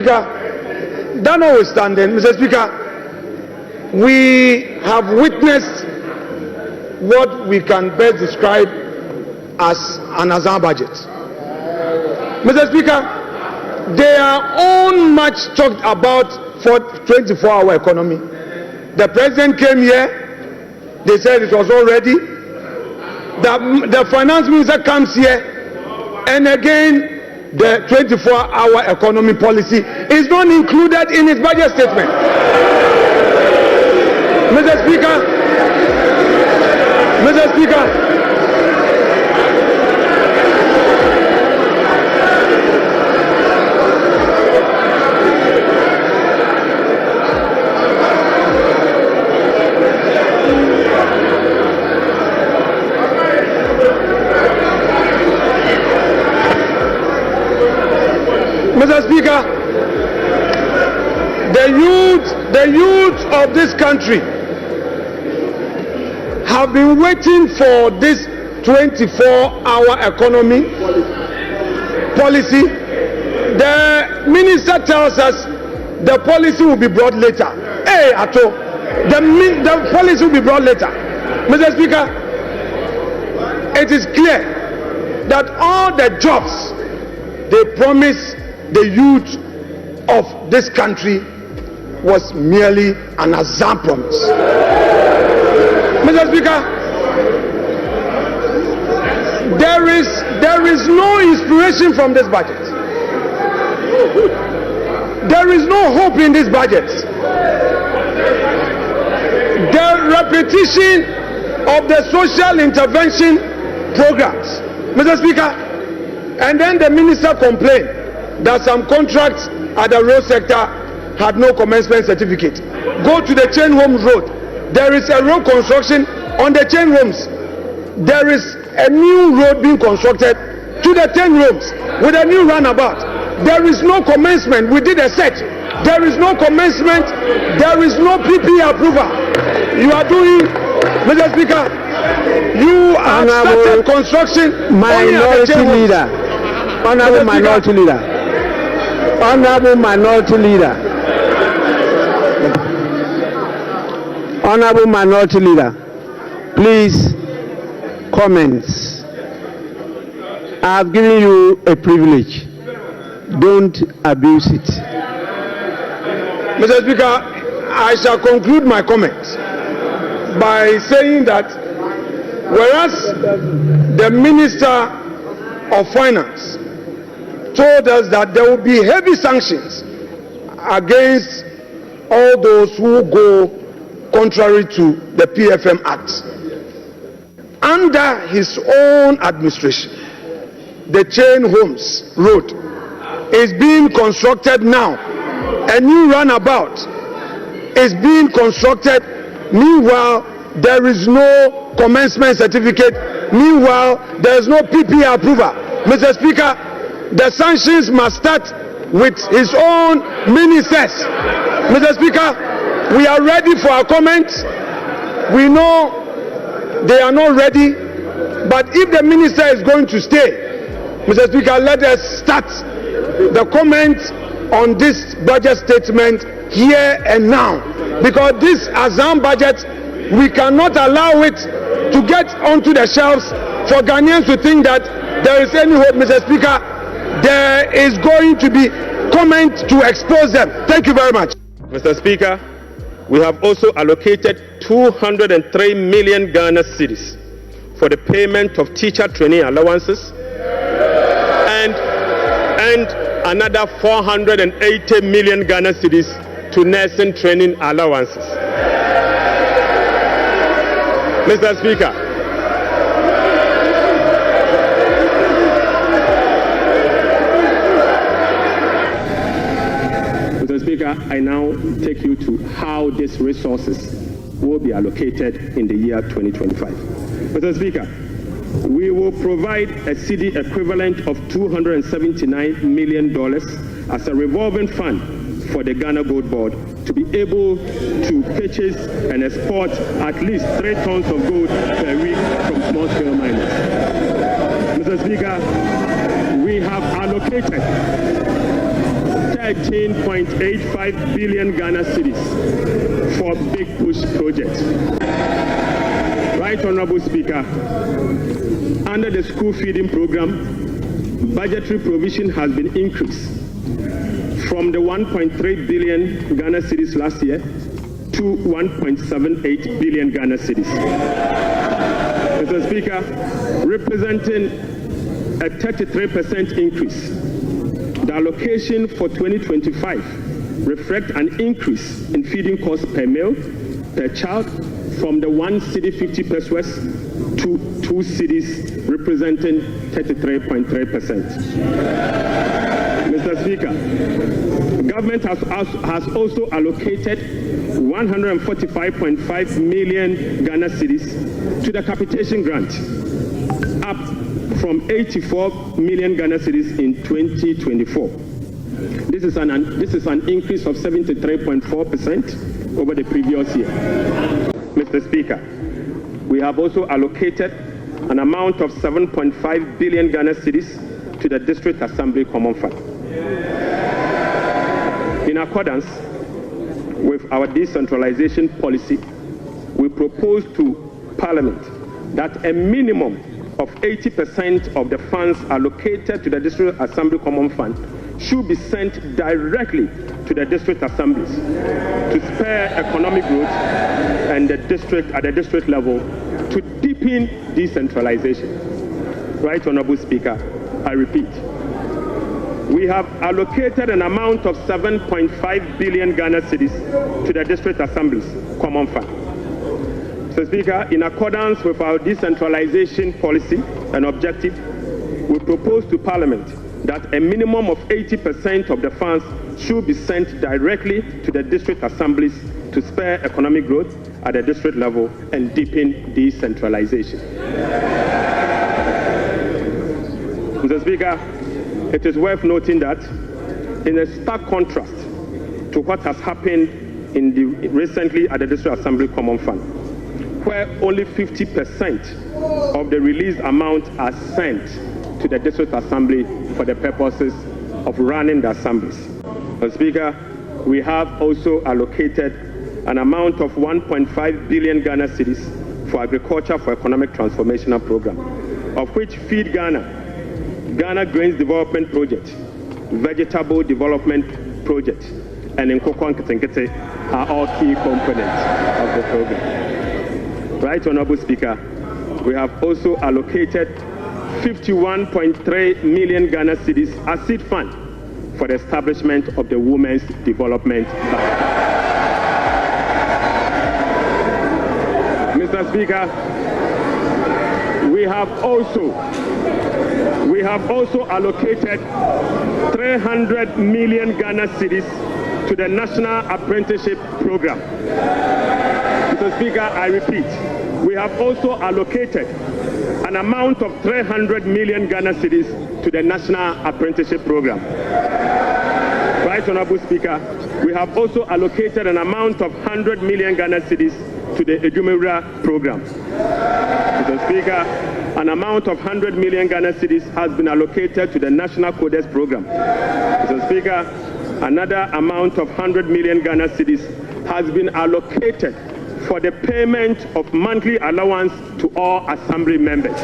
That notwithstanding, Mr. Speaker, we have witnessed what we can best describe as an Azaa budget. Mr. Speaker, they are all much talked about for 24-hour economy. The president came here, they said it was all ready. The finance minister comes here, and again, the 24-hour economy policy is not included in his budget statement. Mr. Speaker, Mr. Speaker, the youth of this country have been waiting for this 24-hour economy policy. The minister tells us the policy will be brought later. Hey, Ato, the policy will be brought later. Mr. Speaker, it is clear that all the jobs they promised the youth of this country was merely an Azaa promise. Mr. Speaker, there is no inspiration from this budget. There is no hope in this budget. The repetition of the social intervention programs, Mr. Speaker, and then the minister complained that some contracts at the road sector had no commencement certificate. Go to the Chain Homes Road. There is a road construction on the Chain Homes. There is a new road being constructed to the 10 homes with a new runabout. There is no commencement. We did a set. There is no commencement. There is no PP approval. You are doing, Mr. Speaker, you are started construction. Minority leader. Honorable Minority Leader. Honorable Minority Leader. Honorable Minority Leader, please, comments. I have given you a privilege. Don't abuse it. Mr. Speaker, I shall conclude my comments by saying that whereas the Minister of Finance told us that there will be heavy sanctions against all those who go contrary to the PFM Act. Under his own administration, the Chain Homes Road is being constructed now. A new runabout is being constructed. Meanwhile, there is no commencement certificate. Meanwhile, there is no PP approval. Mr. Speaker, the sanctions must start with his own ministers. Mr. Speaker, we are ready for our comments. We know they are not ready, but if the minister is going to stay, Mr. Speaker, let us start the comments on this budget statement here and now, because this Azaa budget, we cannot allow it to get onto the shelves for Ghanaians to think that there is any hope. Mr. Speaker, there is going to be comment to expose them. Thank you very much. Mr. Speaker, we have also allocated 203 million Ghana cedis for the payment of teacher training allowances and another 480 million Ghana cedis to nursing training allowances. Mr. Speaker, I now take you to how these resources will be allocated in the year 2025. Mr. Speaker, we will provide a cedi equivalent of $279 million as a revolving fund for the Ghana Gold Board to be able to purchase and export at least 3 tons of gold per week from small-scale miners. Mr. Speaker, we have allocated 13.85 billion Ghana cedis for big push projects. Right Honorable Speaker, under the school feeding program, budgetary provision has been increased from the 1.3 billion Ghana cedis last year to 1.78 billion Ghana cedis. Mr. Speaker, representing a 33% increase, the allocation for 2025 reflects an increase in feeding costs per meal per child from the 1 cedi 50 pesos to 2 cedis, representing 33.3%. Mr. Speaker, government has also allocated 145.5 million Ghana cedis to the capitation grant, up from 84 million Ghana cedis in 2024. This is an increase of 73.4% over the previous year. Mr. Speaker, we have also allocated an amount of 7.5 billion Ghana cedis to the District Assembly Common Fund. In accordance with our decentralization policy, we propose to Parliament that a minimum of 80% of the funds allocated to the District Assembly Common Fund should be sent directly to the district assemblies to spur economic growth and at the district level to deepen decentralization. Right Honorable Speaker, I repeat, we have allocated an amount of 7.5 billion Ghana cedis to the district assemblies common fund. Mr. Speaker, in accordance with our decentralization policy and objective, we propose to Parliament that a minimum of 80% of the funds should be sent directly to the district assemblies to spur economic growth at the district level and deepen decentralization. Mr. Speaker, it is worth noting that in a stark contrast to what has happened recently at the District Assembly Common Fund, where only 50% of the released amount are sent to the District Assembly for the purposes of running the assemblies. Mr. Speaker, we have also allocated an amount of 1.5 billion Ghana cedis for Agriculture for Economic Transformational Program, of which Feed Ghana, Ghana Grains Development Project, Vegetable Development Project, and Nkoko Nketenkete are all key components of the program. Right Honorable Speaker, we have also allocated 51.3 million Ghana cedis as seed fund for the establishment of the Women's Development Bank. Mr. Speaker, we have also allocated 300 million Ghana cedis to the National Apprenticeship Program. Mr. Speaker, I repeat, we have also allocated an amount of 300 million Ghana cedis to the National Apprenticeship Program. Right Honorable Speaker, we have also allocated an amount of 100 million Ghana cedis to the Ejumewura Program. Mr. Speaker, an amount of 100 million Ghana cedis has been allocated to the National Codes Program. Mr. Speaker, another amount of 100 million Ghana cedis has been allocated for the payment of monthly allowance to all assembly members.